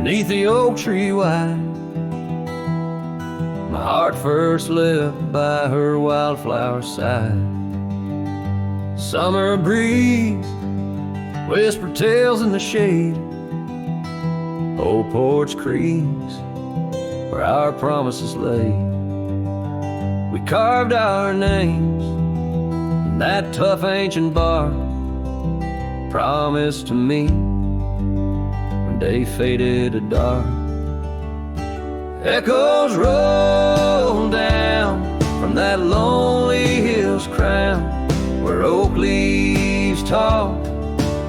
beneath the oak tree wide. My heart first left by her wildflower side. Summer breeze, whisper tales in the shade. Old porch creaks where our promises lay. We carved our names in that tough ancient bark. Promised to me when day faded to dark. Echoes roll down from that lonely hill's crown, where oak leaves talk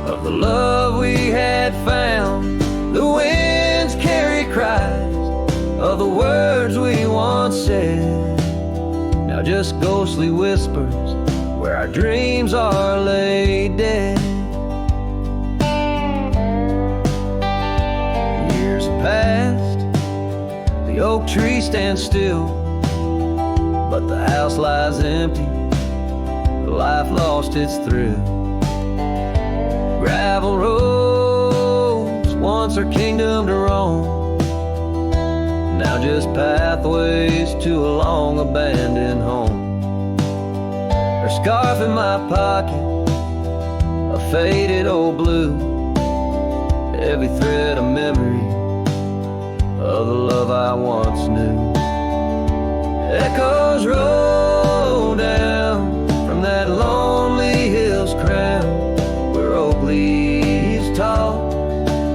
of the love we had found. The winds carry cries of the words we once said, now just ghostly whispers where our dreams are laid dead. Years have passed, the oak tree stands still, but the house lies empty, life lost its thrill. Gravel roads, once our kingdom to roam, now just pathways to a long abandoned home. Her scarf in my pocket, a faded old blue, every thread a memory of the love I once knew. Echoes roll down from that lonely hill's crown, where oak leaves talk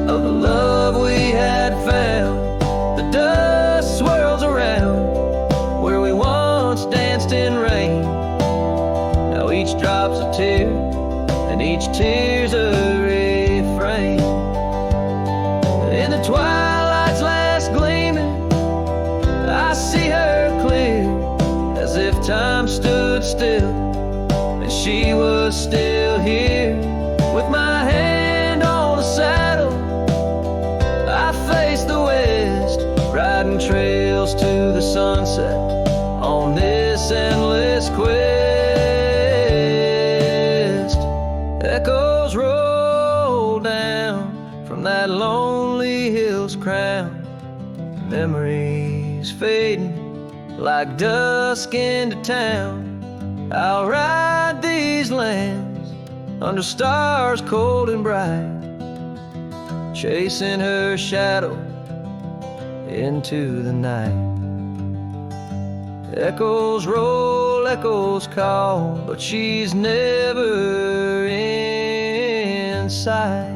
of the love we had found. The dust swirls around where we once danced in rain. Now each drop's a tear, and each tear's a refrain. In the twilight's last gleaming, I see her clear, as if time stood still and she was still here. With my hand on the saddle, I face the west, riding trails to the sunset on this endless quest. Echoes roll down from that lonely hill's crown, memories fading like dusk into town. I'll ride these lands under stars cold and bright, chasing her shadow into the night. Echoes roll, echoes call, but she's never in sight.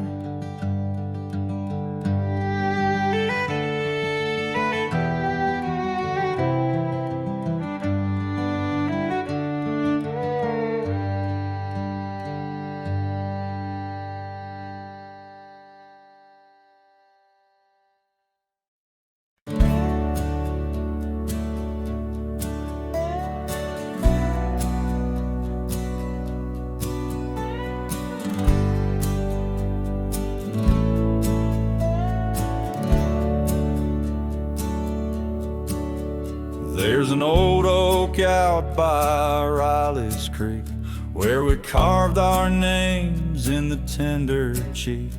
There's an old oak out by Riley's Creek, where we carved our names in the tender cheek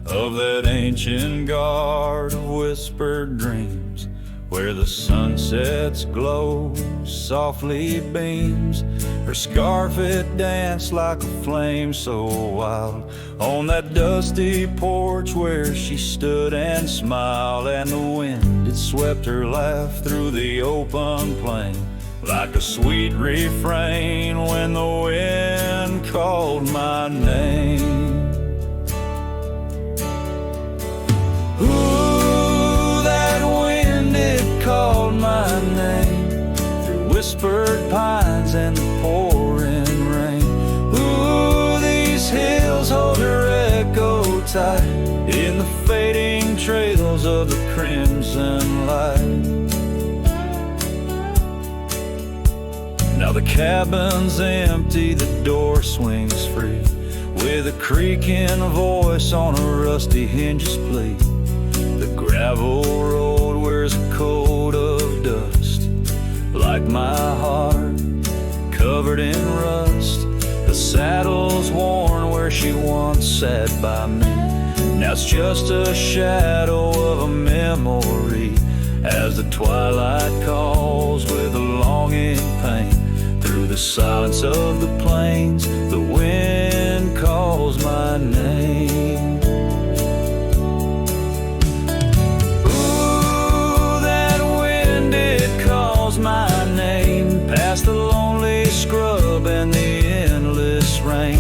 of that ancient guard of whispered dreams, where the sunset's glow softly beams. Her scarf it danced like a flame so wild on that dusty porch where she stood and smiled, and the wind it swept her laugh through the open plain like a sweet refrain when the wind called my name. Ooh, that wind it called my name through whispered pines and the pouring rain. Ooh, these hills hold her echo tight in the fading trails of the crimson light. Now the cabin's empty, the door swings free, with a creaking voice on a rusty hinge's plea. The gravel road wears a coat of dust, like my heart, covered in rust. The saddle's worn where she once sat by me. Now that's just a shadow of a memory. As the twilight calls with a longing pain, through the silence of the plains, the wind calls my name. Ooh, that wind, it calls my name, past the lonely scrub and the endless rain.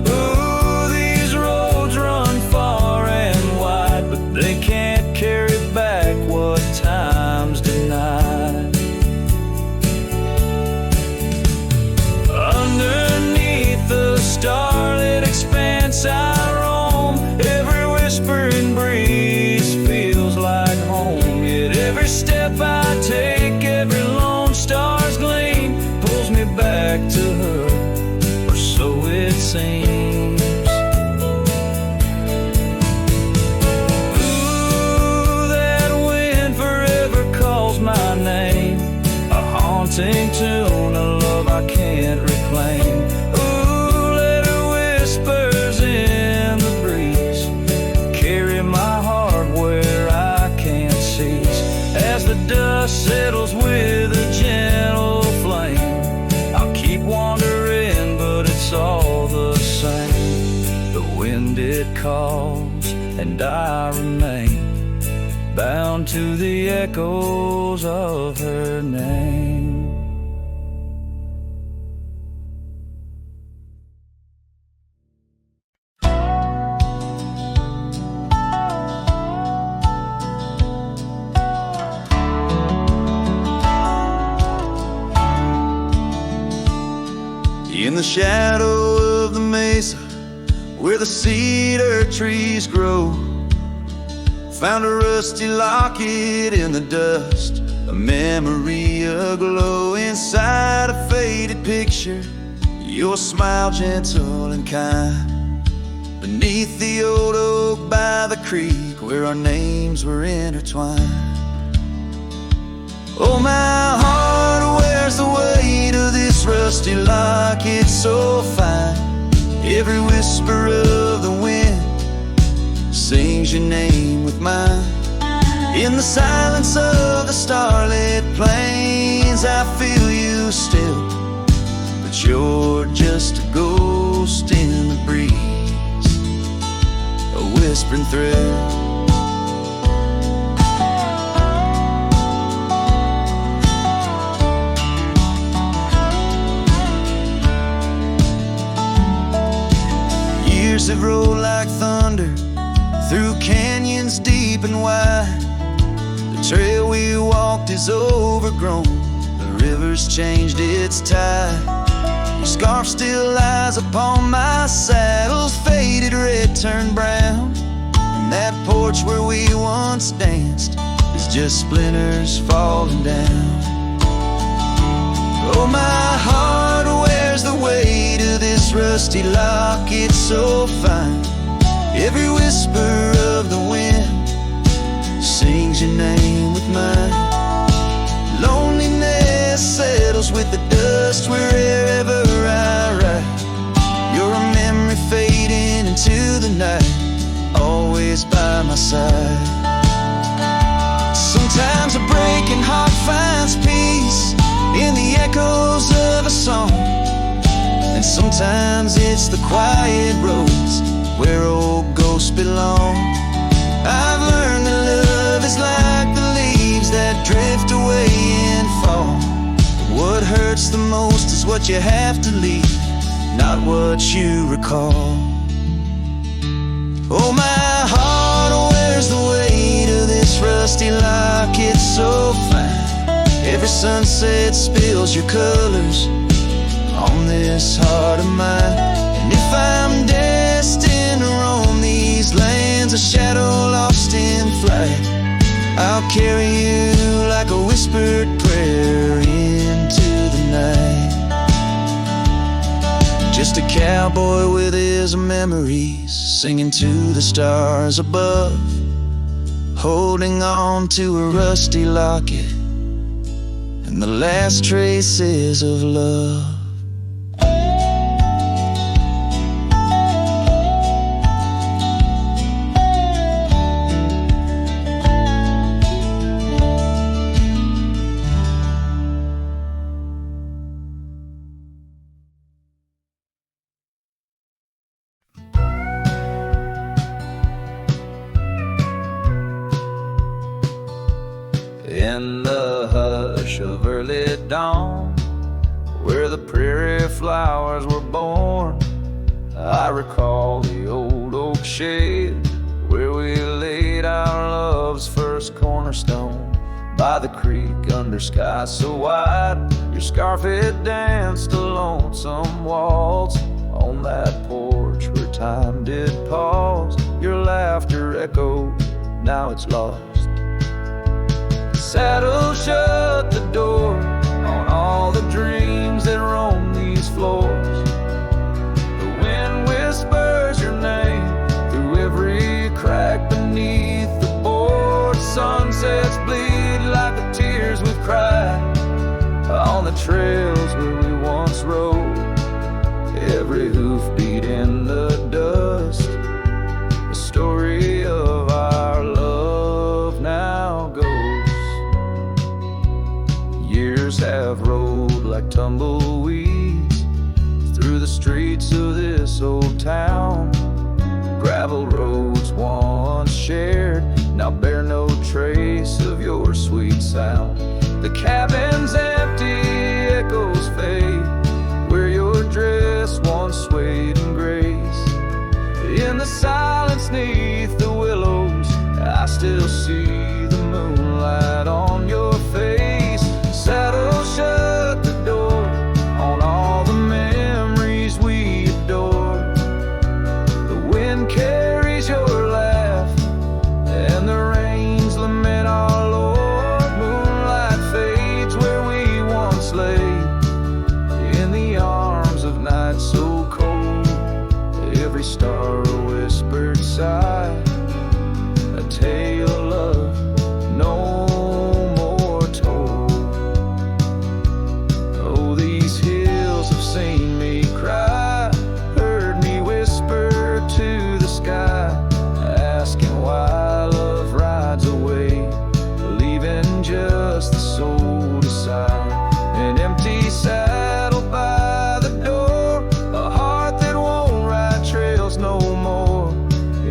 Ooh, these roads run far and wide, but they can't carry back what time's denied. Underneath the starlit expanse I roam, every whispering breeze feels like home. Yet every step I take, every lone star's gleam pulls me back to her, or so it seems. Ooh, that wind forever calls my name, a haunting tune, a love I can't reclaim. Ooh, let her whispers in the breeze carry my heart where I can't cease. As the dust settles with a gentle flame, I'll keep wandering, but it's all the same. The wind, it calls, and I remain bound to the echoes of her name. In the shadow of the mesa, where the cedar trees grow, found a rusty locket in the dust, a memory aglow. Inside a faded picture, your smile gentle and kind, beneath the old oak by the creek where our names were intertwined. Oh, my heart wears the weight of this rusty locket so fine. Every whisper of the wind sings your name with mine. In the silence of the starlit plains, I feel you still, but you're just a ghost in the breeze, a whispering thrill. Years have rolled like thunder through canyons deep and wide. The trail we walked is overgrown, the river's changed its tide. Your scarf still lies upon my saddle's faded red turned brown, and that porch where we once danced is just splinters falling down. Oh, my heart wears the weight of this rusty locket so fine. Every whisper of the wind sings your name with mine. Loneliness settles with the dust wherever I ride. You're a memory fading into the night, always by my side. Sometimes a breaking heart finds peace in the echoes of a song, and sometimes it's the quiet roads where old ghosts belong. I've learned that love is like the leaves that drift away in fall. What hurts the most is what you have to leave, not what you recall. Oh, my heart wears the weight of this rusty locket so fine. Every sunset spills your colors on this heart of mine. And if I'm destined to roam these lands, a shadow lost in flight, I'll carry you like a whispered prayer into the night. Just a cowboy with his memories, singing to the stars above, holding on to a rusty locket and the last traces of love. In the hush of early dawn, where the prairie flowers were born, I recall the old oak shed where we laid our love's first cornerstone. By the creek under skies so wide, your scarf it danced a lonesome waltz. On that porch where time did pause, your laughter echoed, now it's lost. Saddle shut the door on all the dreams that roam these floors. The wind whispers your name through every crack beneath the board. Sunsets bleed like the tears we've cried on the trails where we once rode. Every hoofbeat in the dust, the story of our love now goes. Years have rolled like tumbleweeds through the streets of this old town. Gravel roads once shared now bear no trace of your sweet sound. The cabin's empty, echoes fade where your dress once swayed in grace. In the silence neath the willows, I still see the moonlight on your face. Saddle shut the door on all the memories we adore. The wind carries your laugh and the rains lament our Lord. Moonlight fades where we once lay in the arms of night so cold. Every star a whispered sigh, a tale of love no more told. Oh, these hills have seen me cry, heard me whisper to the sky, asking why love rides away, leaving just the soul to sigh. An empty saddle by the door, a heart that won't ride trails no more.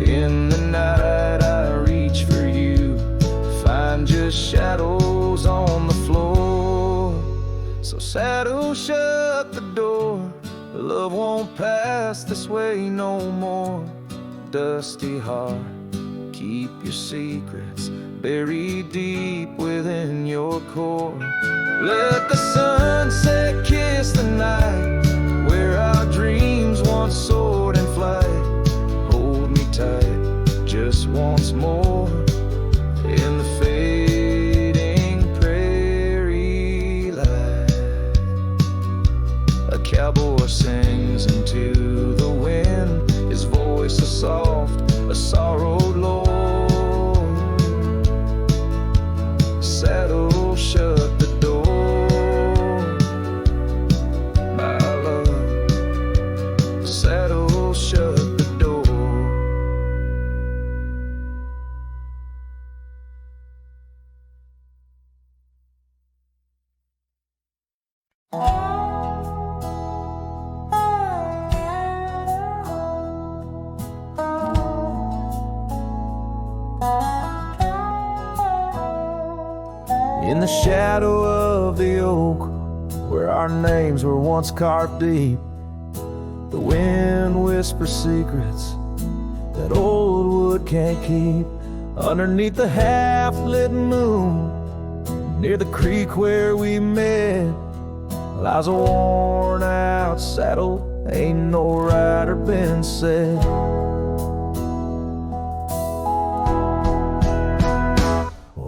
In the night I reach for you, find just shadows on the floor. So saddle shut the door, love won't pass this way no more. Dusty heart, keep your secrets buried deep within your core. Let the sunset kiss the night where our dreams once soared in flight. Hold me tight just once more in the fading prairie light. A cowboy sings into the wind, his voice a soft, a sorrowed lord. Saddle shut the door, my love. Saddle shut the door. In the shadow of the oak, where our names were once carved deep, the wind whispers secrets that old wood can't keep. Underneath the half-lit moon, near the creek where we met, lies a worn-out saddle, ain't no rider been said.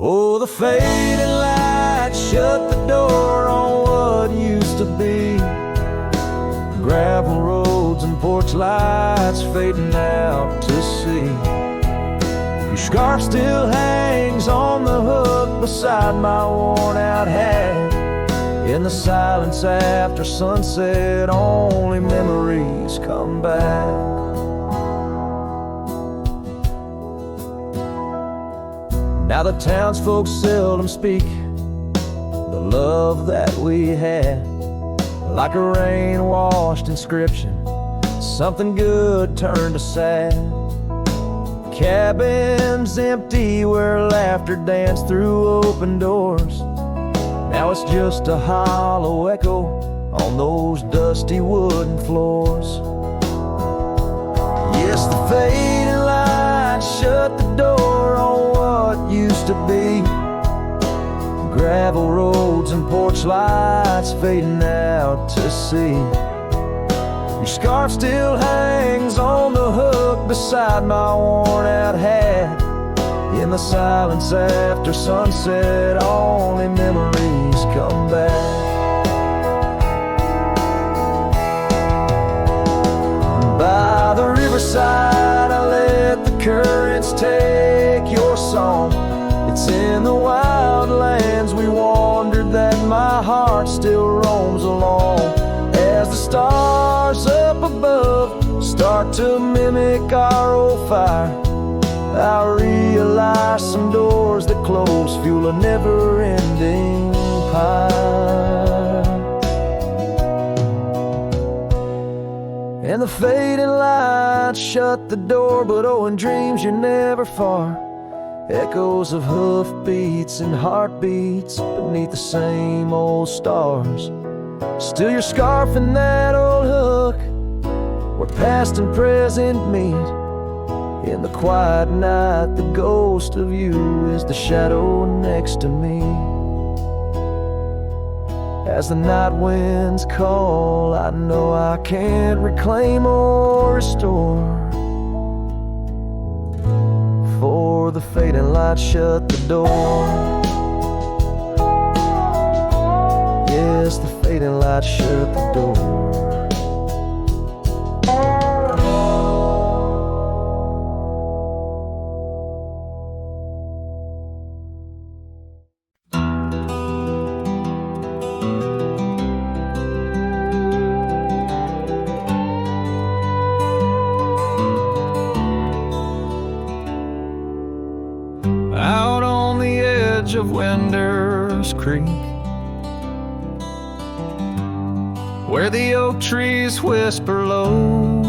Oh, the fading light shut the door on what used to be. Gravel roads and porch lights fading out to sea. Your scarf still hangs on the hook beside my worn-out hat. In the silence after sunset, only memories come back. Now the townsfolk seldom speak the love that we had, like a rain-washed inscription, something good turned to sad. cabins empty where laughter danced through open doors. Now it's just a hollow echo on those dusty wooden floors. Yes, the fading light shut the door on what used to be. Gravel roads and porch lights fading out to sea. Your scarf still hangs on the hook beside my worn out hat. In the silence after sunset, only memories come back. By the riverside, I let the currents take your song. It's in the wild lands we wandered that my heart still roams along. As the stars up above start to mimic our old fire, I realize some doors that close fuel a never-ending pyre. And the fading lights shut the door, but oh, in dreams you're never far. Echoes of hoofbeats and heartbeats beneath the same old stars. Still your scarf and that old hook, where past and present meet. In the quiet night, the ghost of you is the shadow next to me. As the night winds call, I know I can't reclaim or restore. For the fading light shut the door. Yes, the fading light shut the door. Of Winder's Creek, where the oak trees whisper low,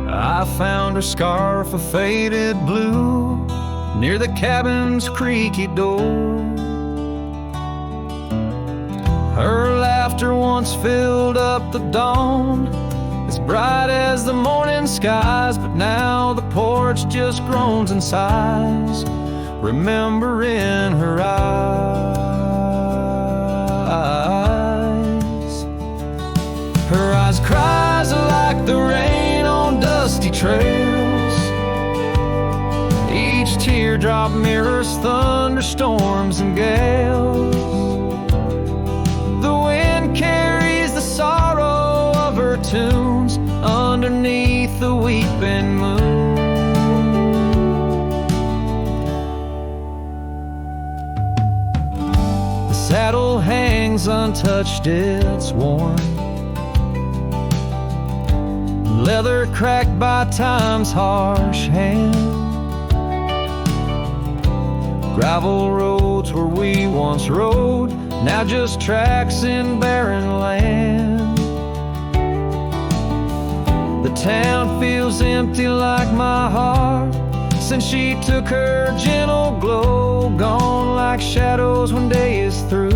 I found her scarf of faded blue near the cabin's creaky door. Her laughter once filled up the dawn, as bright as the morning skies, but now the porch just groans and sighs, remembering her eyes. Her eyes cries like the rain on dusty trails. Each teardrop mirrors thunderstorms and gales. The wind carries the sorrow of her tunes underneath the weeping moon. Saddle hangs untouched, it's worn, leather cracked by time's harsh hand. Gravel roads where we once rode, now just tracks in barren land. The town feels empty like my heart since she took her gentle glow, gone like shadows when day is through,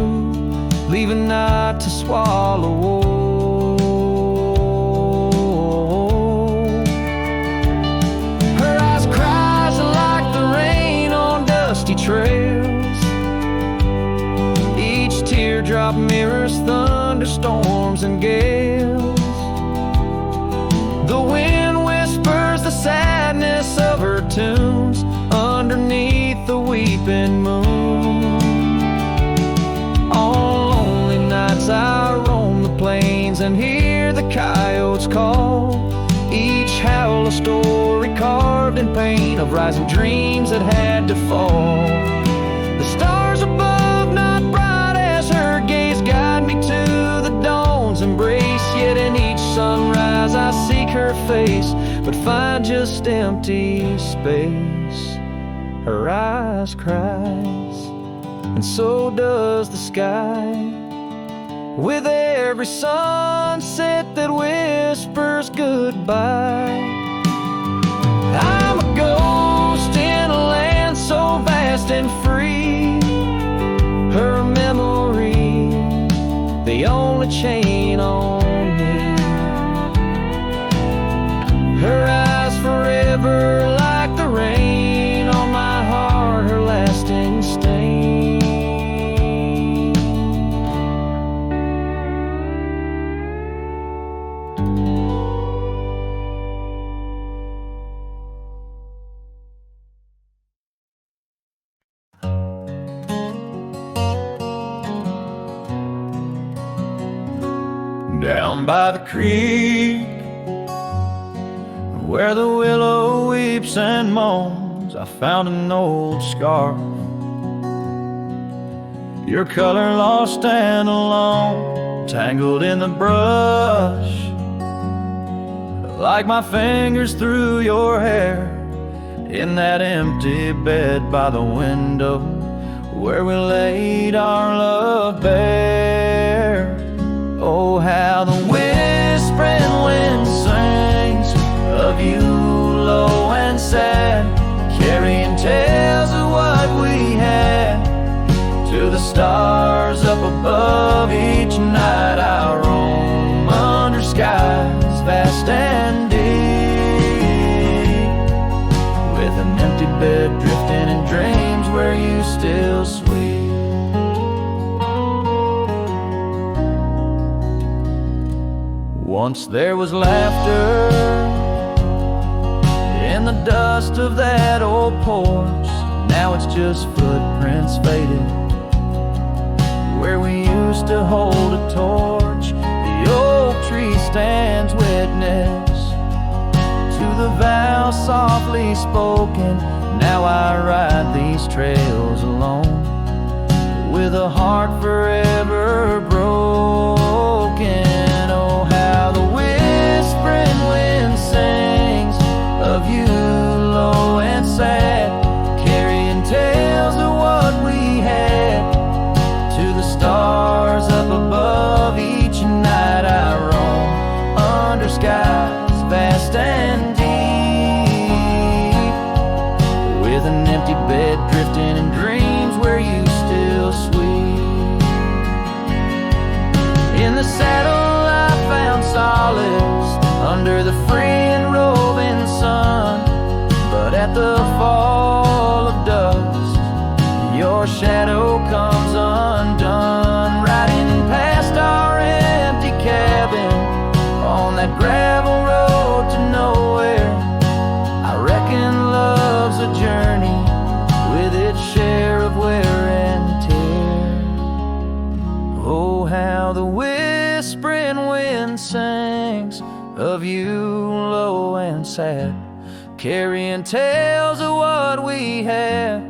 leaving night to swallow whole. Her eyes cries like the rain on dusty trails. Each teardrop mirrors thunderstorms and gales. The wind whispers the sadness of her tunes underneath the weeping moon. On lonely nights I roam the plains and hear the coyotes call, each howl a story carved in pain of rising dreams that had to fall. The stars above not bright as her gaze guide me to the dawn's embrace, yet in each sunrise I seek her face but find just empty space. Her eyes cries, and so does the sky, with every sunset that whispers goodbye. I'm a ghost in a land so vast and free. Her memory, the only chain on me. Her eyes forever like the rain on my heart, her lasting stain. Down by the creek, where the willow weeps and moans, I found an old scarf. Your color lost and alone, tangled in the brush, like my fingers through your hair, in that empty bed by the window, where we laid our love bare. Oh, how the whispering wind sings of you low and sad, carrying tales of what we had to the stars up above. Each night I roam under skies vast and deep, with an empty bed drifting in dreams where you still sleep. Once there was laughter in the dust of that old porch. Now it's just footprints faded where we used to hold a torch. The oak tree stands witness to the vow softly spoken. Now I ride these trails alone, with a heart forever broken. Oh, how the whispering wind sings of you low and sad, carrying tales of what we had to the stars up above. Each night I roam under skies vast and deep, with an empty bed drifting in dreams where you still sleep. In the saddle I found solace under the free and roving sun, but at the fall of dusk your shadow comes undone. Riding past our empty cabin on that gravel road to nowhere, I reckon love's a journey with its share of wear and tear. Oh, how the whispering wind sings of you low and sad, carrying tales of what we had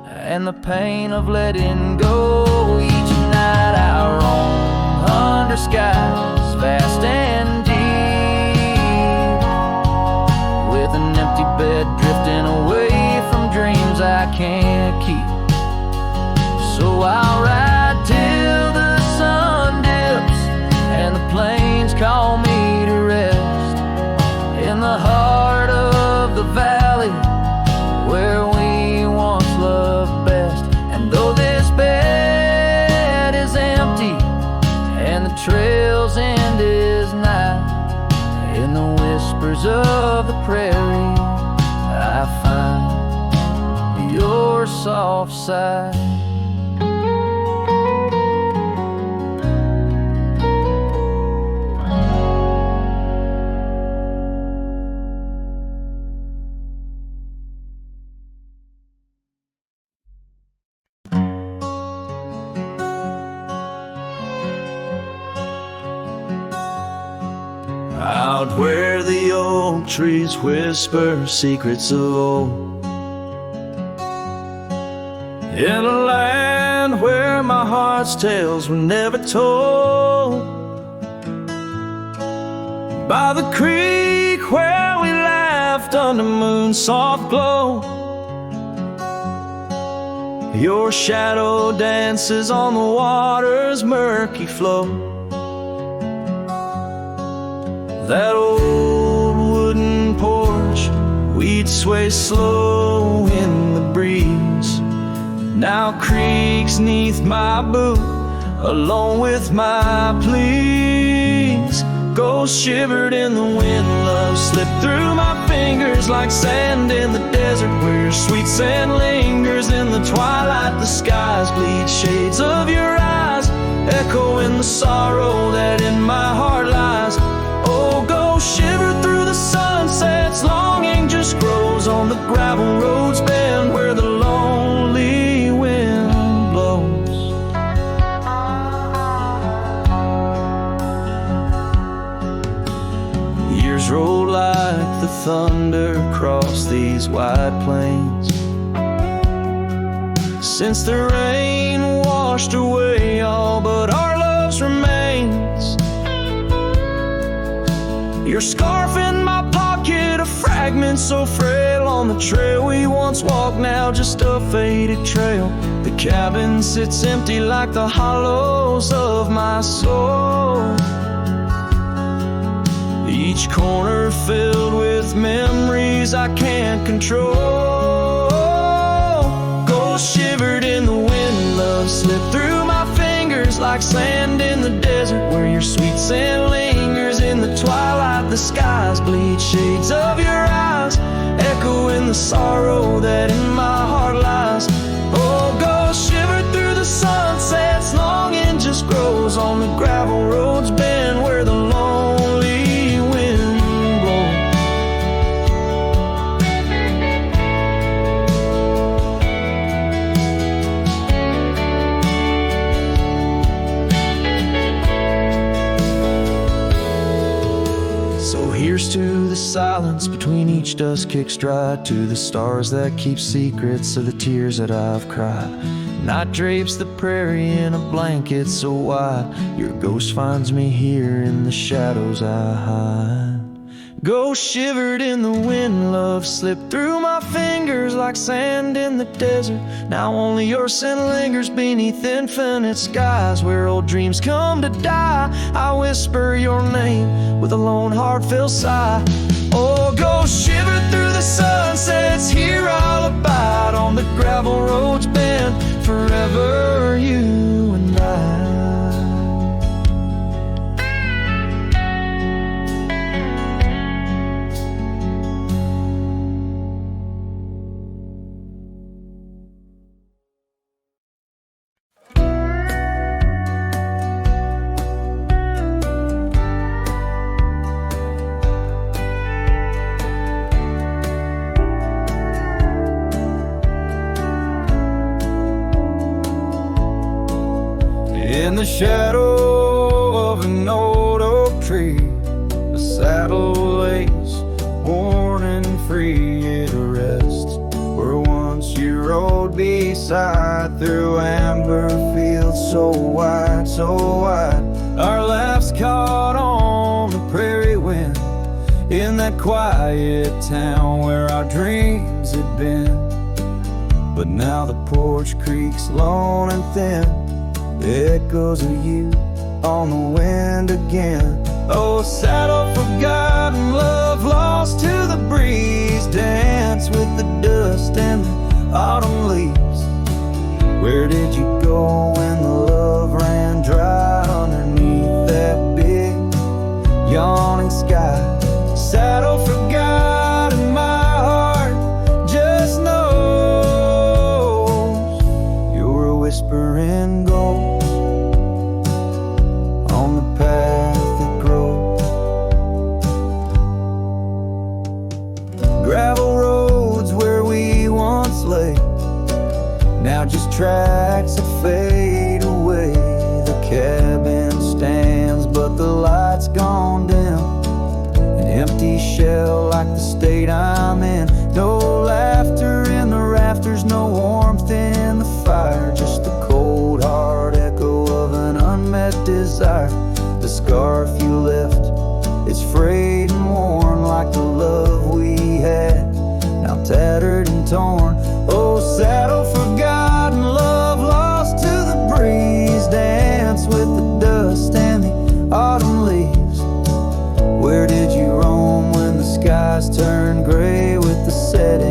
and the pain of letting go. Each night I roam under skies vast and deep, with an empty bed drifting away from dreams I can't keep. So I'll ride till the sun dips and the plains call me to rest, in the heart of the valley where we once loved best. And though this bed is empty and the trail's end is nigh, in the whispers of the prairie I find your soft sigh. Out where the oak trees whisper secrets of old, in a land where my heart's tales were never told, by the creek where we laughed under moon's soft glow, your shadow dances on the water's murky flow. That old wooden porch we'd sway slow in the breeze. Now creaks neath my boot, along with my pleas. Ghost shivered in the wind, love slipped through my fingers like sand in the desert, where your sweet sand lingers. In the twilight the skies bleed shades of your eyes, echoing the sorrow that in my heart lies. Oh, ghost shiver through the sunsets, longing just grows on the gravel roads bend where the lonely wind blows. Years roll like the thunder across these wide plains, since the rain washed away all but our love's remains. Your scarf in my pocket, a fragment so frail on the trail we once walked, now just a faded trail. The cabin sits empty like the hollows of my soul, each corner filled with memories I can't control. Ghost shivered in the wind, love slipped through my fingers like sand in the desert, where your sweet sand lingers. In the twilight the skies bleed shades of your eyes, echoing the sorrow that in my heart lies. Oh, ghost shiver through the sunsets, longing just grows on the gravel roads bend where the lonely wind blows. So here's to the silence between each dust kicks dry, to the stars that keep secrets of the tears that I've cried. Night drapes the prairie in a blanket so wide, your ghost finds me here in the shadows I hide. Ghost shivered in the wind, love slipped through my fingers like sand in the desert. Now only your scent lingers beneath infinite skies, where old dreams come to die. I whisper your name with a lone heartfelt sigh. Oh, ghost shiver through the sunsets, here I'll abide on the gravel roads bend forever, you and I. In the shadow of an old oak tree, a saddle lays worn and free. It rests where once you rode beside, through amber fields so wide, so wide. Our laughs caught on the prairie wind, in that quiet town where our dreams had been. But now the porch creaks lone and thin, echoes of you on the wind again. Oh, saddle forgotten, love lost to the breeze, dance with the dust and the autumn leaves. Where did you go when the love ran dry underneath that big yawning sky? Saddle forgotten, my heart just knows you're a whispering ghost on the path that grows. Gravel roads where we once lay, now just tracks that fade away. The cabin stands but the light's gone dim, an empty shell like the state I'm in. No laughter in the rafters, no warmth in the fire, just the cold hard echo of an unmet desire. The scarf you left, it's frayed and worn like the love we had, now tattered and torn. Oh, saddle forgotten, love lost to the breeze, dance with the dust and the autumn leaves. Where did you roam when the skies turned gray with the setting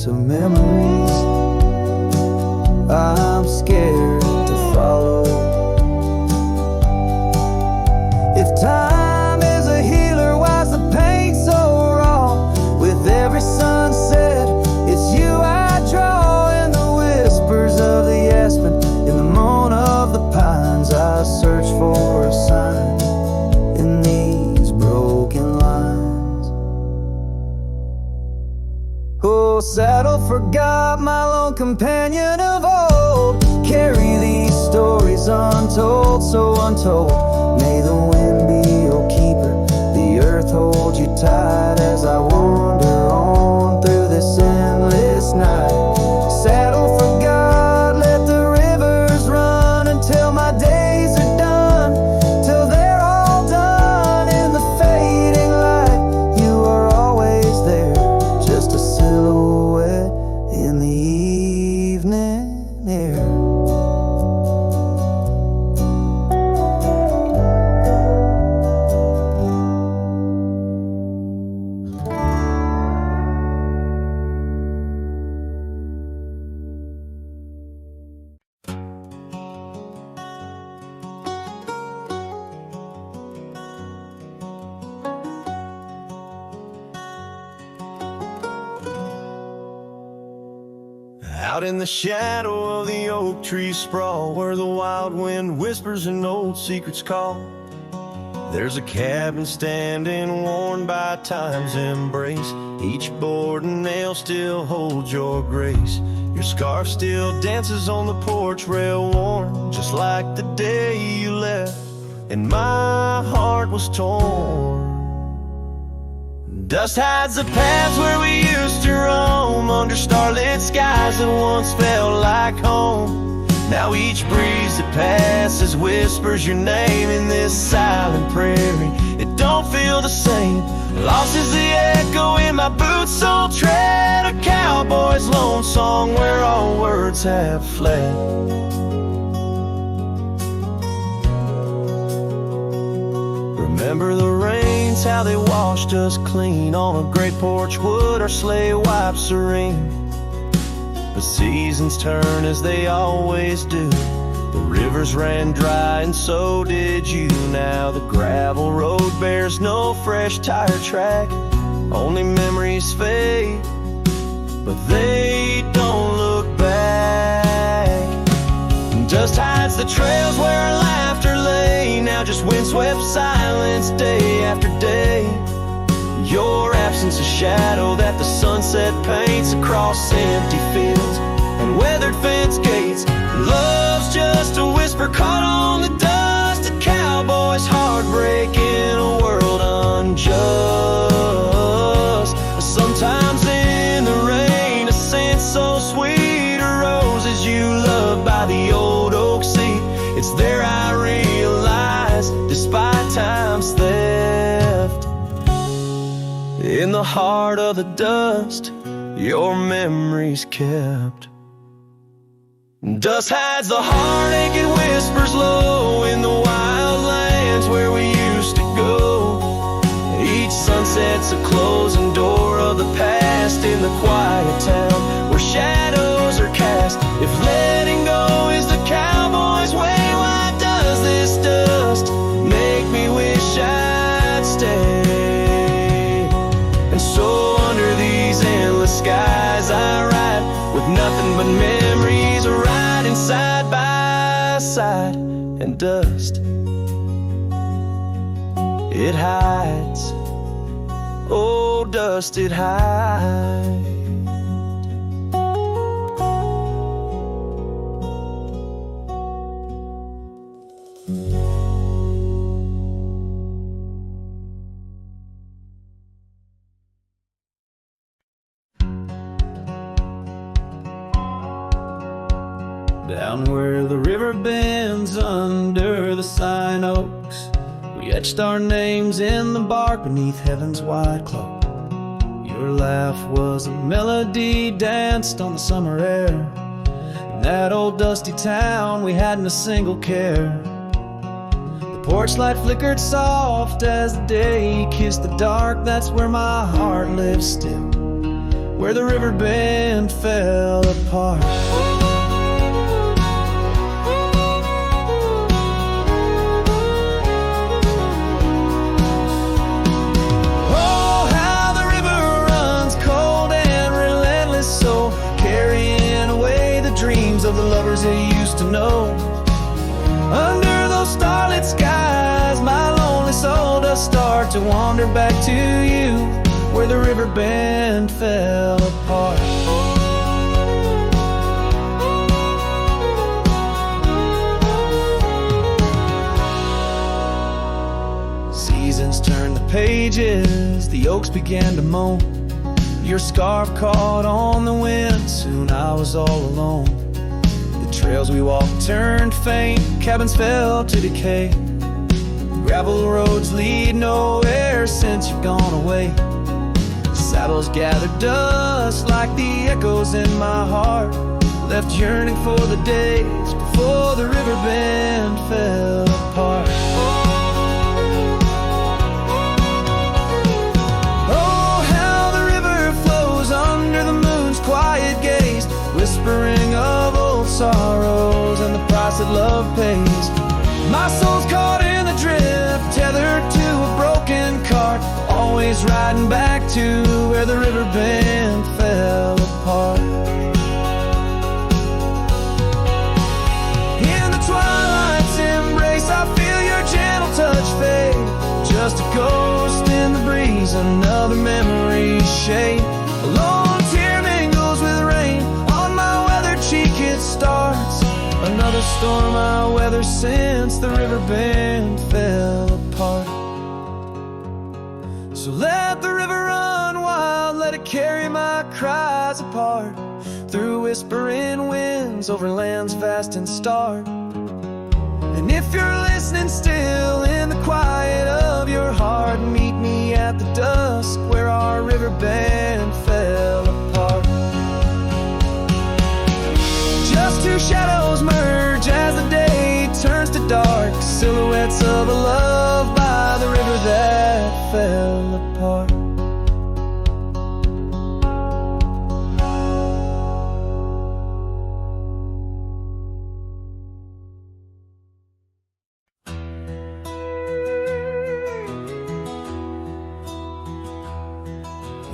of memories I'm scared to follow. If time is a healer, why's the pain so raw? With every sunset, it's you I draw. In the whispers of the aspen, in the moan of the pines, I search for a sign in these broken lines. Oh, saddle forgot, my lone companion of old. Carry these stories untold, so untold. May the wind be your keeper, the earth hold you tight as I wander on through this endless night. Saddle forgot, let the rivers run until my days are done, till they're all done. In the fading light, you are always there, just a silhouette in the evening air. Out in the shadow of the oak trees sprawl, where the wild wind whispers and old secrets call. There's a cabin standing worn by time's embrace. Each board and nail still holds your grace. Your scarf still dances on the porch rail, warm just like the day you left, and my heart was torn. Dust hides the paths where we used to roam, under starlit skies that once felt like home. Now each breeze that passes whispers your name in this silent prairie. It don't feel the same. Lost is the echo in my boots, so tread a cowboy's lone song where all words have fled. Remember the rains, how they washed us clean. On a great porch wood our sleigh wiped serene. But seasons turn as they always do. The rivers ran dry and so did you. Now the gravel road bears no fresh tire track. Only memories fade, but they don't look back. Dust hides the trails where our laughter lay. Now just windswept silence day after day. Your absence a shadow that the sunset paints across empty fields and weathered fence gates. Love's just a whisper caught on the dust. A cowboy's heartbreak in a world unjust. Sometimes in the rain, a scent so sweet arose as you loved by the old oak seat. It's there I realize, despite time's theft, in the heart of the dust, your memory's kept. Dust hides the heartache, it whispers low in the wild lands where we used to go. Each sunset's a closing door of the past in the quiet town where shadows are cast. If letting go is the cowboy's way, why does this dust make me wish I'd stay? And so under these endless skies I ride, with nothing but memories riding side by side. And dust, it hides, oh dust, it hides. Down where the river bends under the sign oaks, we etched our names in the bark beneath heaven's wide cloak. Your laugh was a melody danced on the summer air. In that old dusty town we hadn't a single care. The porch light flickered soft as the day kissed the dark. That's where my heart lives still, where the river bend fell apart. Oh, how the river runs cold and relentless, so carrying away the dreams of the lovers they used to know. Under those starlit skies, my lonely soul does start to wander back to you, where the river bend fell apart. Seasons turned the pages, the oaks began to moan. Your scarf caught on the wind, soon I was all alone. The trails we walked turned faint, cabins fell to decay. Gravel roads lead nowhere since you've gone away. Saddles gathered dust like the echoes in my heart, left yearning for the days before the river bend fell apart. Oh, how the river flows under the moon's quiet gaze, whispering of old sorrows and the price that love pays. My soul's caught in the drift, tethered to a broken cart, always riding back to where the river bend fell apart. In the twilight's embrace, I feel your gentle touch fade, just a ghost in the breeze, another memory shade. A lone tear mingles with rain, on my weathered cheek it starts, another storm I weather since the river bend fell apart. So let the river run wild, let it carry my cries apart, through whispering winds, over lands vast and stark. And if you're listening still in the quiet of your heart, meet me at the dusk where our river bend fell apart. Just two shadows merge as the day turns to dark, silhouettes of a love by the river that fell apart.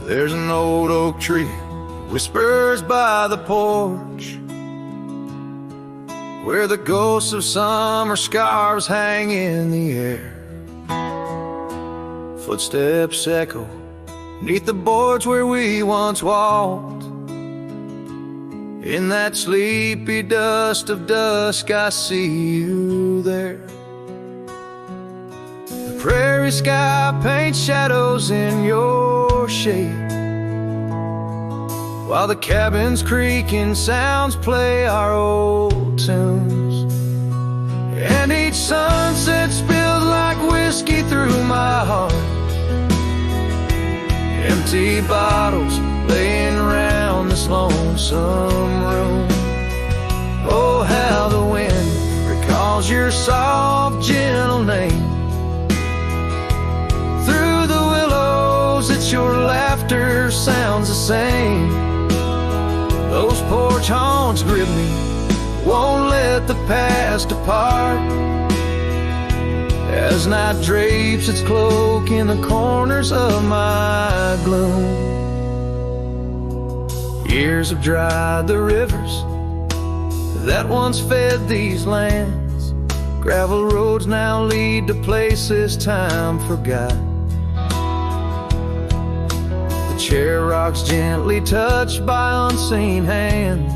There's an old oak tree, whispers by the porch, where the ghosts of summer scarves hang in the air. Footsteps echo neath the boards where we once walked. In that sleepy dust of dusk, I see you there. The prairie sky paints shadows in your shade, while the cabin's creaking sounds play our old tunes. And each sunset spills like whiskey through my heart, empty bottles laying around this lonesome room. Oh, how the wind recalls your soft, gentle name. Through the willows, it's your laughter sounds the same. Those porch haunts grip me, won't let the past depart, as night drapes its cloak in the corners of my gloom. Years have dried the rivers that once fed these lands. Gravel roads now lead to places time forgot. The chair rocks gently touched by unseen hands.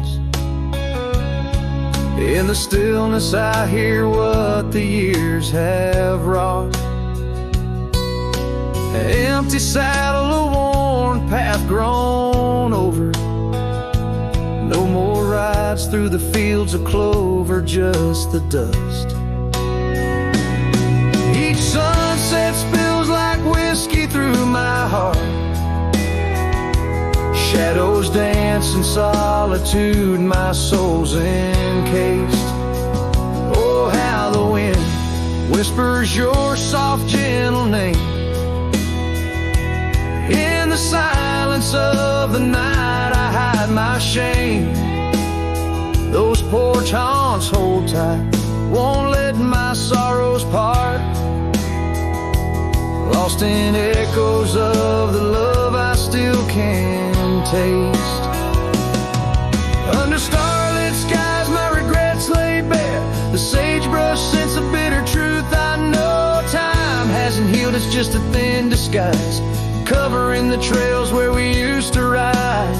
In the stillness I hear what the years have wrought. An empty saddle, a worn path grown over. No more rides through the fields of clover, just the dust. Each sunset spills like whiskey through my heart. Shadows dance in solitude, my soul's encased. Oh, how the wind whispers your soft, gentle name. In the silence of the night I hide my shame. Those porch haunts hold tight, won't let my sorrows part. Lost in echoes of the love I still can taste. Under starlit skies my regrets lay bare, the sagebrush scents a bitter truth I know. Time hasn't healed, it's just a thin disguise, covering the trails where we used to ride.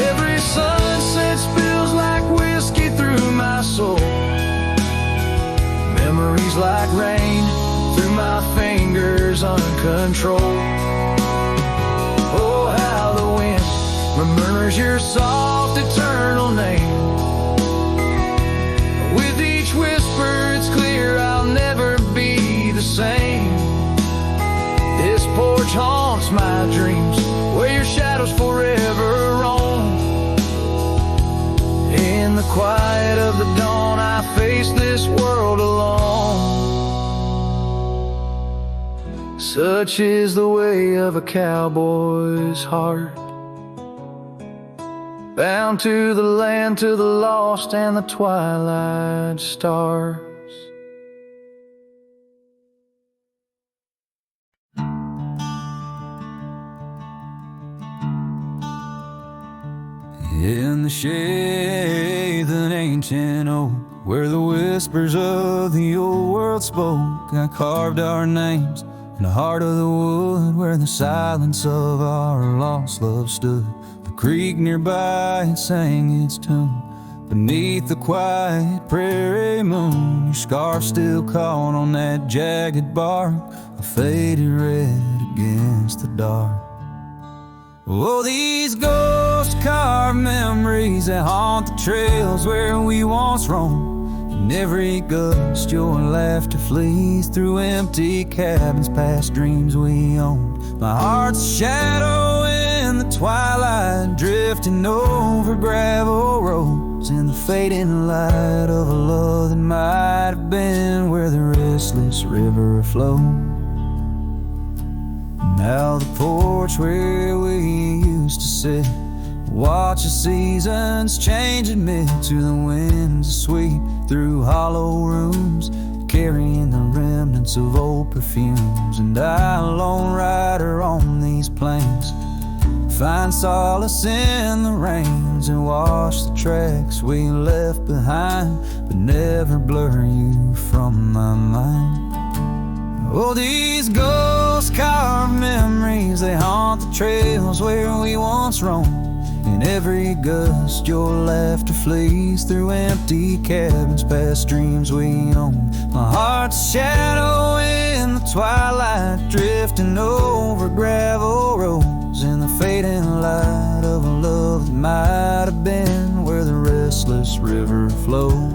Every sunset spills like whiskey through my soul, memories like rain through my fingers uncontrolled. Oh, how the wind remembers your soft eternal name. With each whisper it's clear I'll never be the same. This porch haunts my dreams, where your shadows forever roam. In the quiet of the dawn I face this world alone. Such is the way of a cowboy's heart, bound to the land, to the lost and the twilight stars. In the shade of an ancient oak, where the whispers of the old world spoke, I carved our names in the heart of the wood, where the silence of our lost love stood. The creek nearby it sang its tune beneath the quiet prairie moon. Your scarf still caught on that jagged bark, a faded red against the dark. Oh, these ghost-carved memories that haunt the trails where we once roamed. In every gust your laughter flees through empty cabins past dreams we owned. My heart's a shadow in the twilight, drifting over gravel roads, in the fading light of a love that might have been where the restless river flowed. Now the porch where we used to sit, watch the seasons change, admit to the winds that sweep through hollow rooms, carrying the remnants of old perfumes. And I, a lone rider on these plains, find solace in the rains and wash the tracks we left behind, but never blur you from my mind. Oh, these ghost-carved memories, they haunt the trails where we once roamed. In every gust your laughter flees through empty cabins past dreams we owned. My heart's a shadow in the twilight, drifting over gravel roads, in the fading light of a love that might have been where the restless river flows.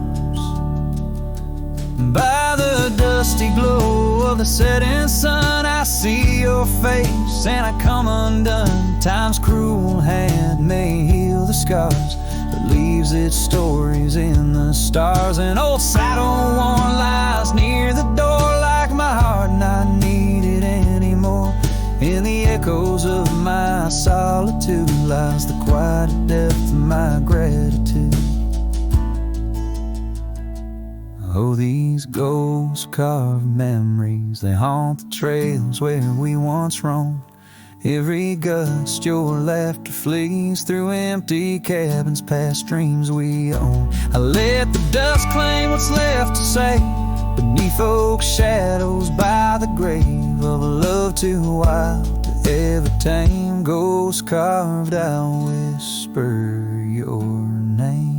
By the dusty glow of the setting sun I see your face and I come undone. Time's cruel hand may heal the scars, but leaves its stories in the stars. An old saddle worn lies near the door like my heart not needed anymore. In the echoes of my solitude lies the quiet depth of my gratitude. Oh, these ghost-carved memories, they haunt the trails where we once roamed. Every gust your laughter flees through empty cabins past dreams we own. I let the dust claim what's left to say beneath oak shadows by the grave of a love too wild to ever tame. Ghost-carved, I'll whisper your name.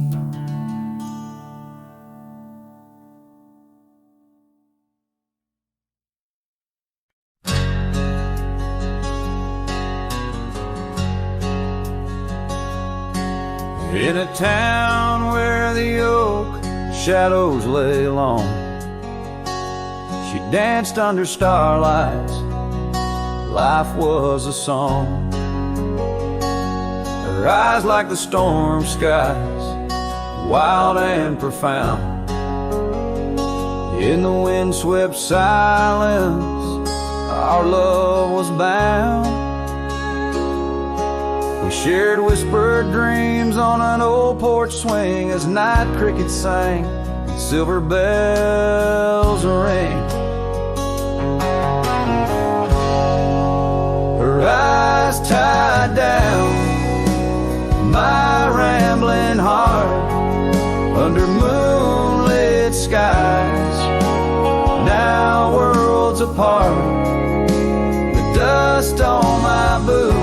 In a town where the oak shadows lay long, she danced under starlights, life was a song. Her eyes like the storm skies, wild and profound. In the windswept silence our love was bound. We shared whispered dreams on an old porch swing as night crickets sang, silver bells ring. Her eyes tied down my rambling heart under moonlit skies, now worlds apart. The dust on my boots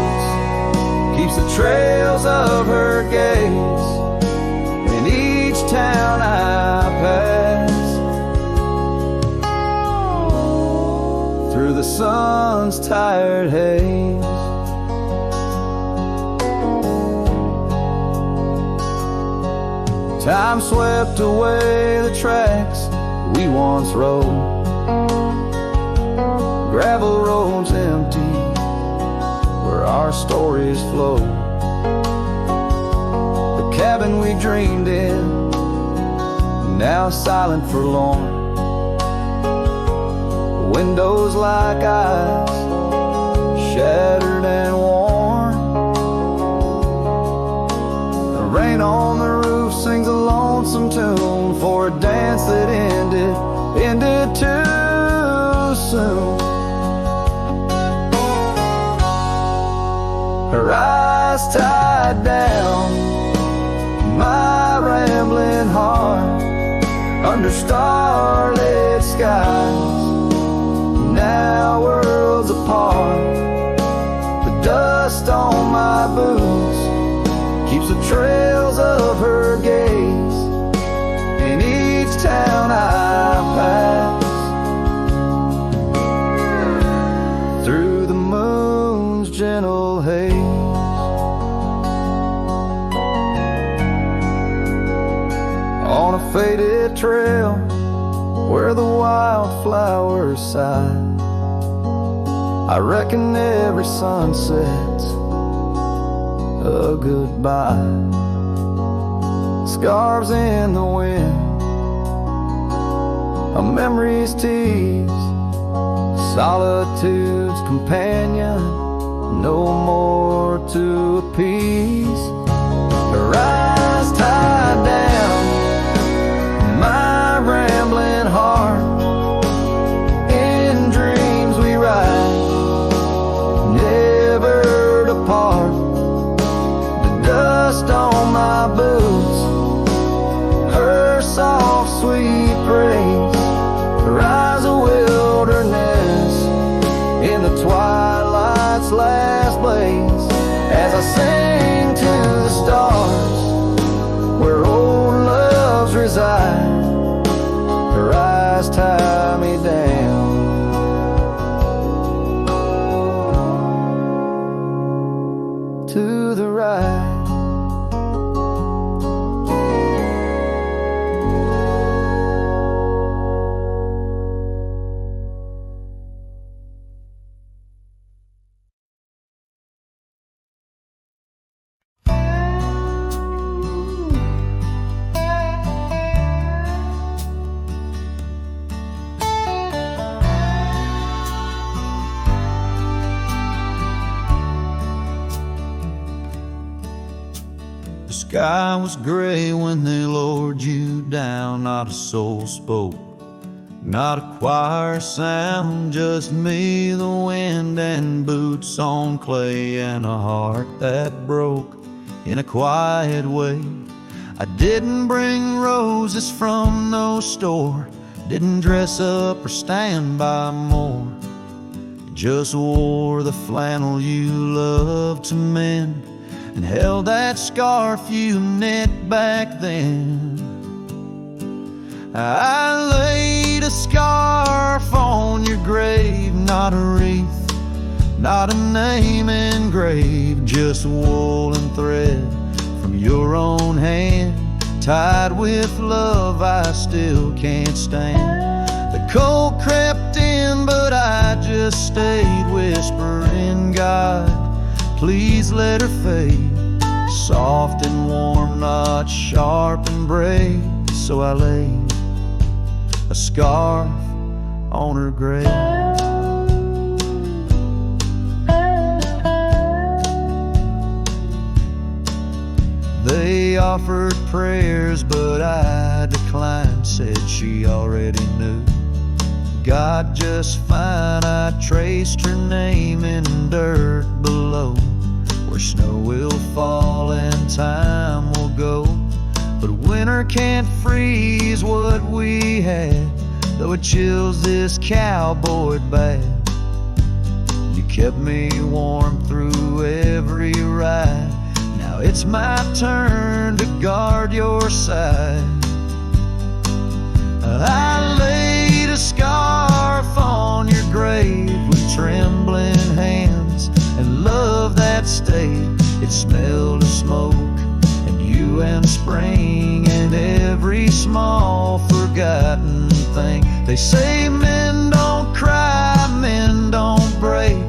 keeps the trails of her gaze in each town I pass, through the sun's tired haze. Time swept away the tracks we once rode, gravel roads empty where our stories flow. The cabin we dreamed in, now silent forlorn. Windows like eyes, shattered and worn. The rain on the roof sings a lonesome tune for a dance that ended too soon. Her eyes tied down my rambling heart under starlit skies, now worlds apart. The dust on my boots keeps the trails of her gaze in each town I pass, through the moon's gentle haze. On a faded trail where the wildflowers sigh, I reckon every sunset's a goodbye. Scarves in the wind, a memory's tease, solitude's companion, no more to appease. Her eyes tied down my rambling heart, in dreams we ride, never depart. The dust on my boots, her soft sweet praise, her eyes a wilderness in the twilight's last blaze, as I sing to the stars where old loves reside. Her eyes tie me down to the right. The sky was gray when they lowered you down. Not a soul spoke, not a choir sound, just me, the wind, and boots on clay, and a heart that broke in a quiet way. I didn't bring roses from no store, didn't dress up or stand by more, just wore the flannel you loved to mend, and held that scarf you knit back then. I laid a scarf on your grave, not a wreath, not a name engraved, just wool and thread from your own hand, tied with love I still can't stand. The cold crept in, but I just stayed, whispering, God, please let her fade. Soft and warm, not sharp and brave. So I laid a scarf on her grave. They offered prayers, but I declined, said she already knew. God just fine, I traced her name in dirt below, where snow will fall and time will go. But winter can't freeze what we had, though it chills this cowboy bad. You kept me warm through every ride. Now it's my turn to guard your side. I laid a scarf on your grave with trembling hands, and love that stayed. It smelled of smoke and you and spring and every small forgotten thing. They say men don't cry, men don't break,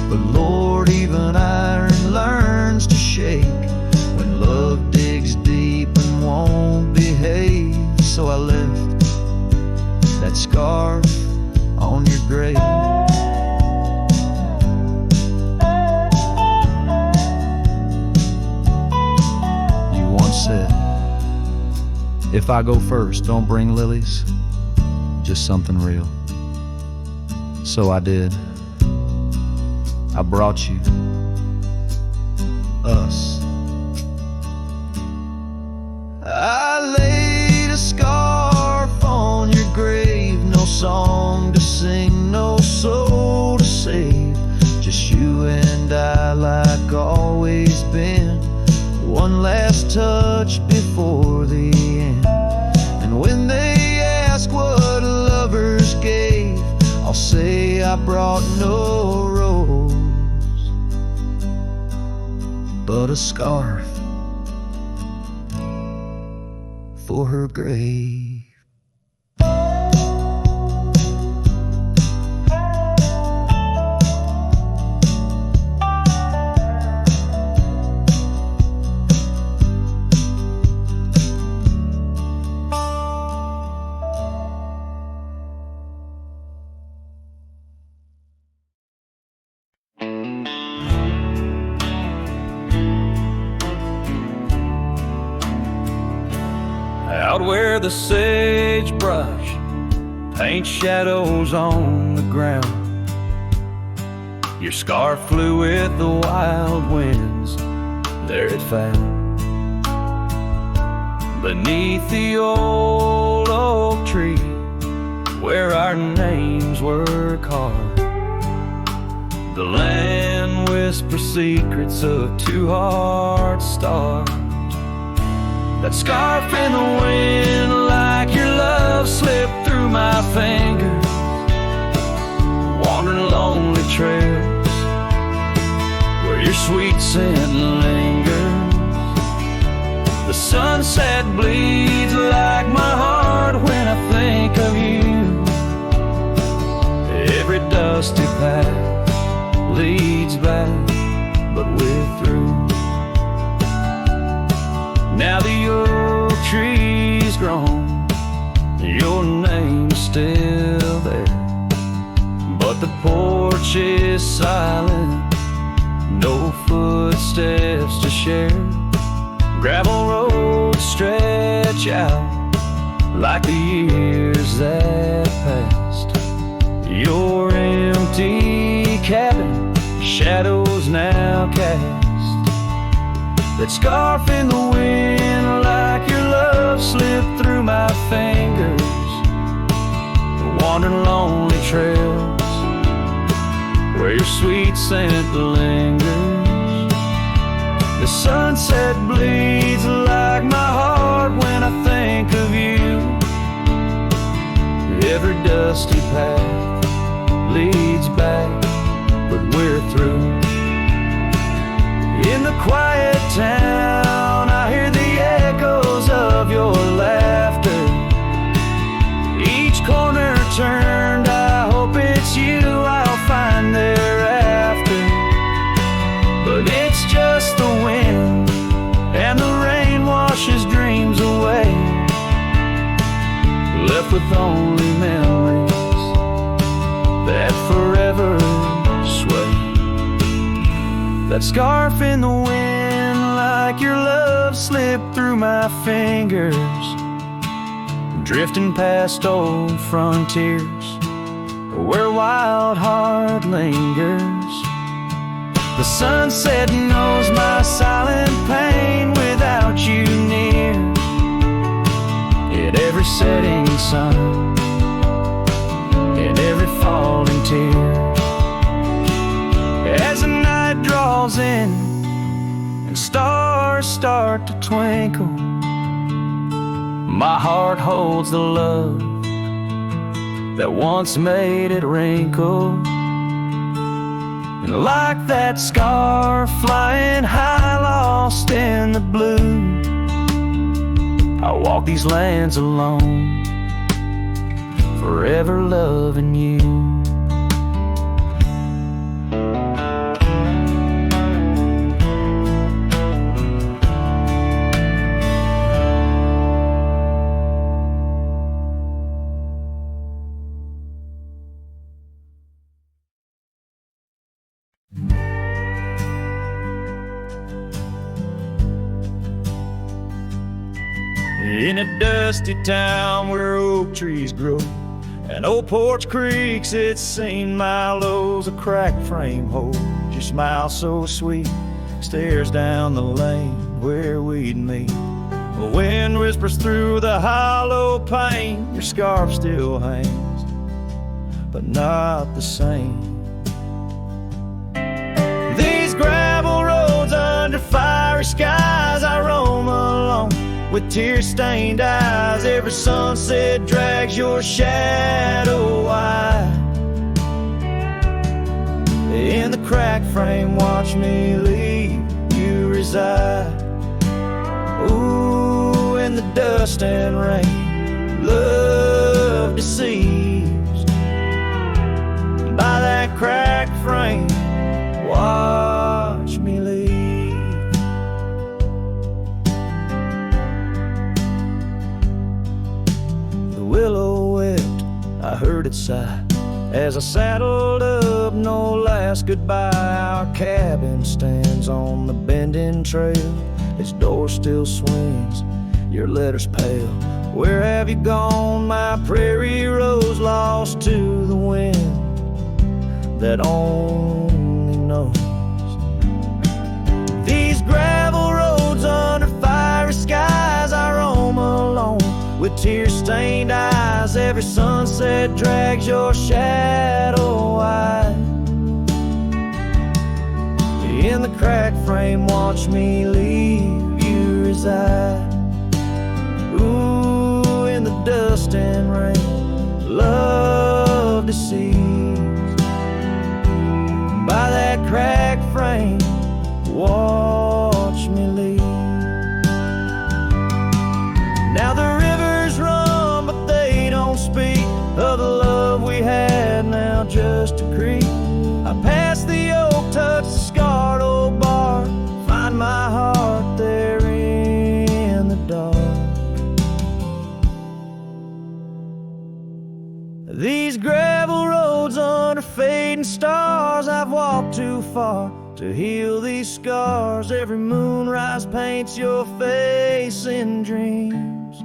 but Lord, even iron learns to shake when love digs deep and won't behave. So I left that scarf on your grave. You once said, if I go first, don't bring lilies, just something real. So I did. I brought you us. I laid a scarf on your grave, no song to sing, no soul to save, just you and I like always been. One last touch before the end. And when they ask what lovers gave, I'll say I brought no rose, but a scarf for her grave. Out where the sagebrush paints shadows on the ground, your scarf flew with the wild winds, there it found. Beneath the old oak tree, where our names were carved, the land whispers secrets of two hearts starved. That scarf in the wind, like your love, slipped through my fingers, wandering lonely trails where your sweet scent lingers. The sunset bleeds like my heart when I think of you. Every dusty path leads back, but we're through. Now the oak tree's grown, your name's still there, but the porch is silent, no footsteps to share. Gravel roads stretch out like the years that passed. Your empty cabin, shadows now cast. That scarf in the wind, like your love, slipped through my fingers, wandering lonely trails where your sweet scent lingers. The sunset bleeds like my heart when I think of you. Every dusty path leads back, but we're through. In the quiet town, I hear the echoes of your laughter. Each corner turned, I hope it's you I'll find thereafter. But it's just the wind, and the rain washes dreams away, left with only memories that forever sway. That scarf in the wind, like your love, slip through my fingers, drifting past old frontiers where wild heart lingers. The sunset knows my silent pain without you near. At every setting sun, in every falling tear, as the night draws in and stars start to twinkle, my heart holds the love that once made it wrinkle. And like that scar flying high, lost in the blue, I walk these lands alone, forever loving you. In a dusty town where oak trees grow and old porch creaks, it's seen my lows. A cracked frame holds your smile so sweet, stares down the lane where we'd meet. The wind whispers through the hollow pane, your scarf still hangs, but not the same. These gravel roads under fiery skies, I roam alone with tear-stained eyes. Every sunset drags your shadow wide. In the cracked frame, watch me leave you reside. Ooh, in the dust and rain, love deceives. By that cracked frame, watch me leave. Willow wept, I heard it sigh as I saddled up, no last goodbye. Our cabin stands on the bending trail, its door still swings, your letters pale. Where have you gone, my prairie rose, lost to the wind that only knows? These gravel roads under fiery skies, I roam alone with tear-stained eyes. Every sunset drags your shadow wide. In the cracked frame, watch me leave you reside. Ooh, in the dust and rain, love deceives. By that cracked frame, watch me leave. Now the rivers run, but they don't speak of the love we had, now just a creek. I pass the oak, touch the scarred old bar, find my heart there in the dark. These gravel roads under fading stars, I've walked too far to heal these scars. Every moonrise paints your face in dreams.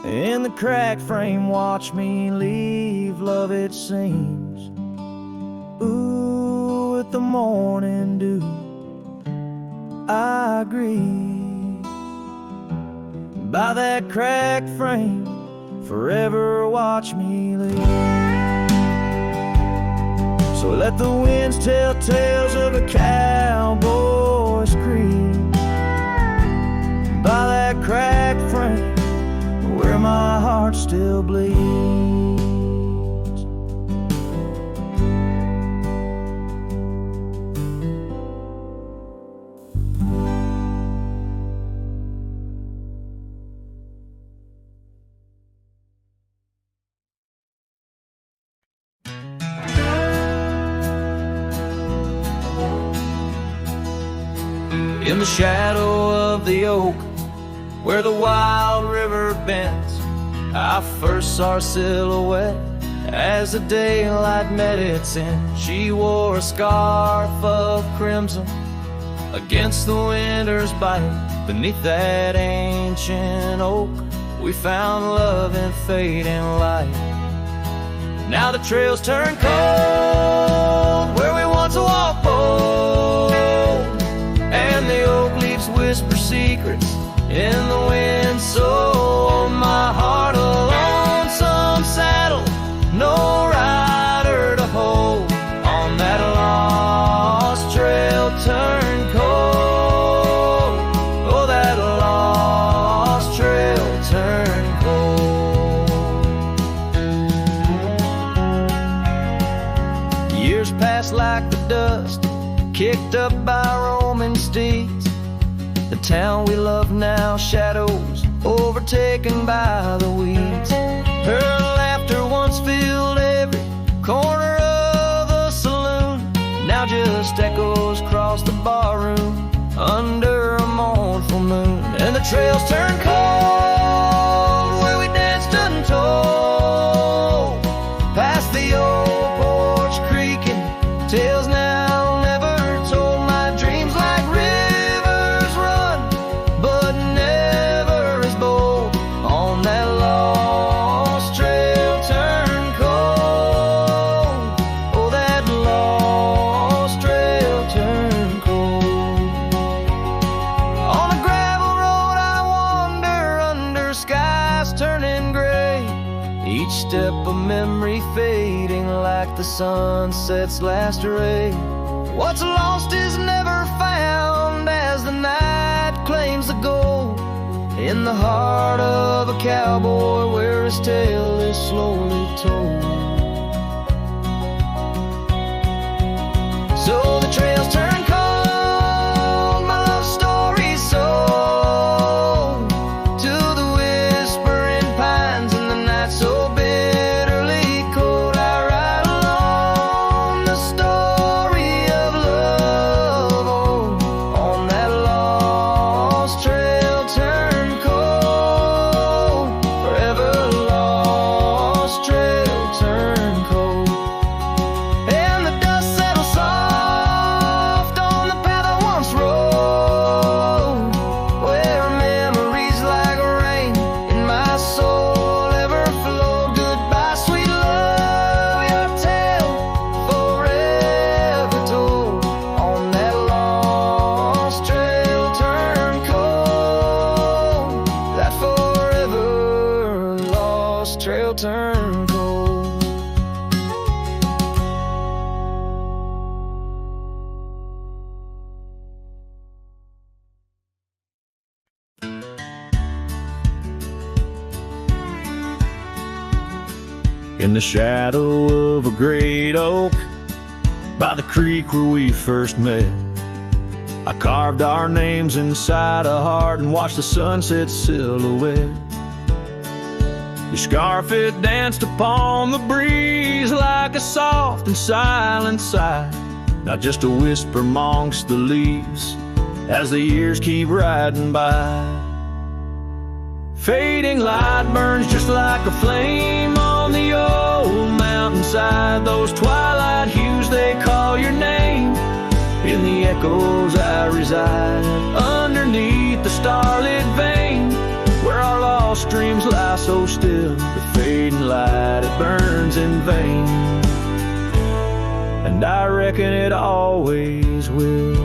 In the cracked frame, watch me leave, love it seems. Ooh, with the morning dew, I grieve. By that cracked frame, forever watch me leave. So let the winds tell tales of a cowboy's creed. By that cracked frame, where my heart still bleeds. In the shadow of the oak, where the wild river bends, I first saw her silhouette as the daylight met its end. She wore a scarf of crimson against the winter's bite. Beneath that ancient oak, we found love in fading light. Now the trails turn cold where we once walked bold, and the oak leaves whisper secrets in the wind. So on my heart a lonesome saddle, no rider to hold. On that lost trail turn cold, oh that lost trail turn cold. Years pass like the dust kicked up by roaming steeds. The town we love now shadows overtaken by the weeds. Her laughter once filled every corner of the saloon, now just echoes across the barroom under a mournful moon. And the trails turn cold where we danced untold, past the old porch creaking, tales now never told. My dreams like rivers run, but never as bold. On that lost trail turn cold, oh that lost trail turn cold. On a gravel road I wander under skies turning gray, each step a memory fading like the sunset's last ray. What's lost is never found as the night claims the gold in the heart of a cowboy where his tale is slowly told. So the trails turn cold, my love story's sold to the whispering pines in the night so bitterly cold. I ride along the story of love, oh, on that lost trail turn cold, forever lost trail turn cold. And the dust settles soft on the path I once rode, where memories like rain in my soul ever flow. Goodbye, sweet love, your tale forever told. On that lost trail turn cold, that forever lost trail turn cold. In the shadow of a great oak by the creek where we first met, I carved our names inside a heart and watched the sunset silhouette. Your scarf, it danced upon the breeze like a soft and silent sigh, not just a whisper amongst the leaves as the years keep riding by. Fading light burns just like a flame on the old mountainside. Those twilight hues, they call your name. In the echoes I reside, underneath the starlit vein, where our lost dreams lie so still. The fading light, it burns in vain, and I reckon it always will.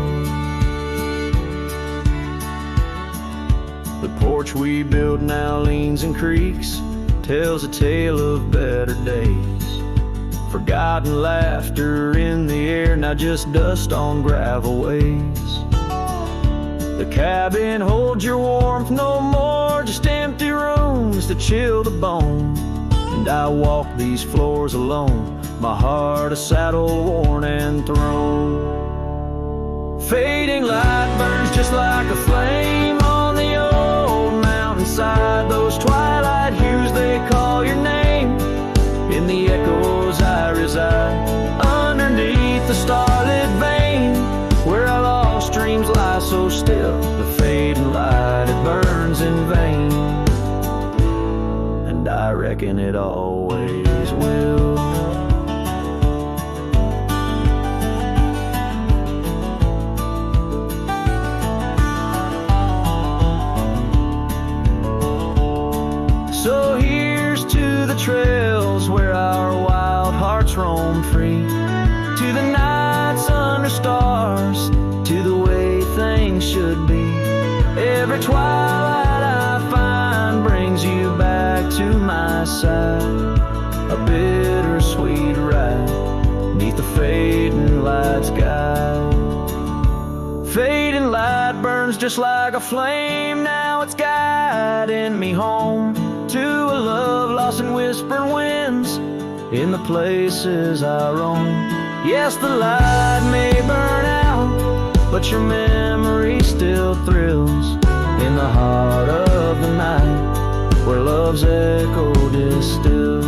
The porch we built now leans and creaks, tells a tale of better days. Forgotten laughter in the air, now just dust on gravel ways. The cabin holds your warmth no more, just empty rooms that chill the bone. And I walk these floors alone, my heart a saddle worn and thrown. Fading light burns just like a flame on the old mountainside. Those twilight hues, they call your name. In the echoes I reside, underneath the starlit vein, where our lost dreams lie so still. The fading light, it burns in vain, and I reckon it always will. hearts roam free, to the nights under stars, to the way things should be. Every twilight I find brings you back to my side, a bittersweet ride neath the fading light sky. Fading light burns just like a flame, now it's guiding me home to a love lost in whispering winds in the places I roam. Yes, the light may burn out, but your memory still thrills in the heart of the night where love's echo distills.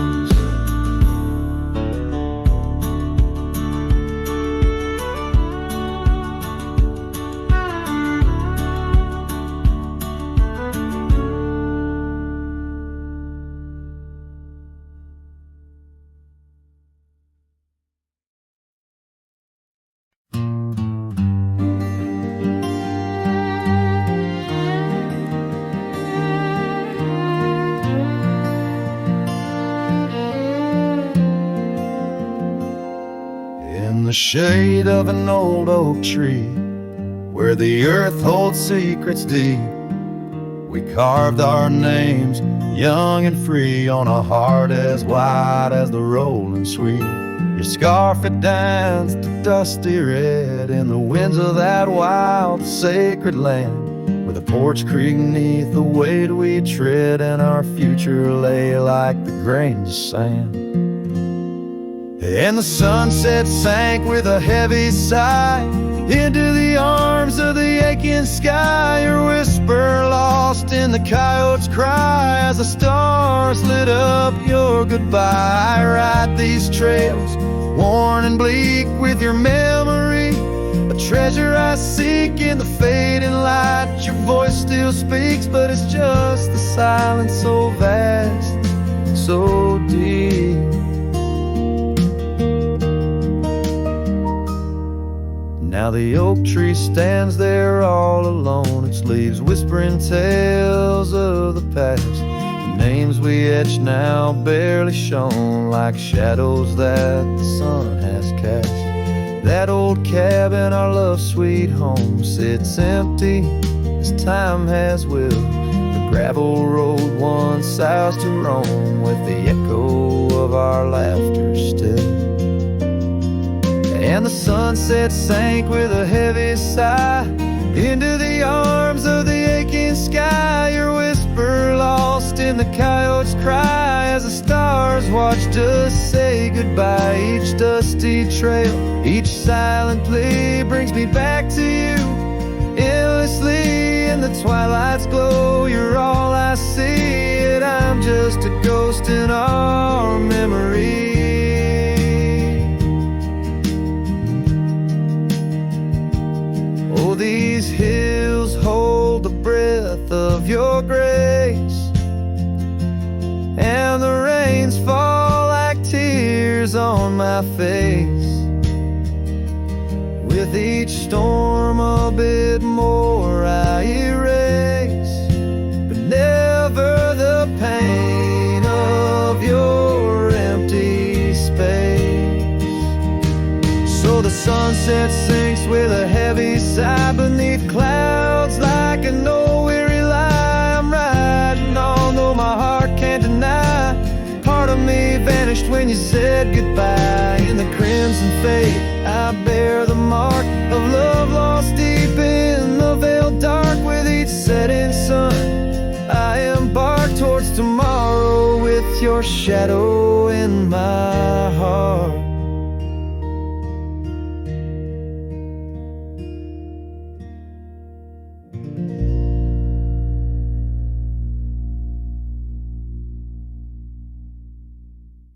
In the shade of an old oak tree, where the earth holds secrets deep, we carved our names, young and free, on a heart as wide as the rolling sweet. Your scarf it danced to dusty red in the winds of that wild, sacred land, where the porch creaked neath the weight we tread, and our future lay like the grains of sand. And the sunset sank with a heavy sigh into the arms of the aching sky, your whisper lost in the coyote's cry as the stars lit up your goodbye. I ride these trails, worn and bleak with your memory, a treasure I seek in the fading light. Your voice still speaks, but it's just the silence so vast, so deep. Now the oak tree stands there all alone, its leaves whispering tales of the past. The names we etched now barely shown, like shadows that the sun has cast. That old cabin, our love sweet home, sits empty as time has willed. The gravel road once south to Rome, with the echo of our laughter still. And the sunset sank with a heavy sigh into the arms of the aching sky, your whisper lost in the coyote's cry as the stars watched us say goodbye. Each dusty trail, each silent plea brings me back to you endlessly in the twilight's glow. You're all I see, and I'm just a ghost in our memory. These hills hold the breath of your grace, and the rains fall like tears on my face. With each storm a bit more I erase, but never the pain of your empty space. So the sunset sinks with a heavy sigh beneath clouds like a no-weary lie. I'm riding on, though my heart can't deny. Part of me vanished when you said goodbye. In the crimson fade, I bear the mark of love lost deep in the veiled dark. With each setting sun, I embark towards tomorrow with your shadow in my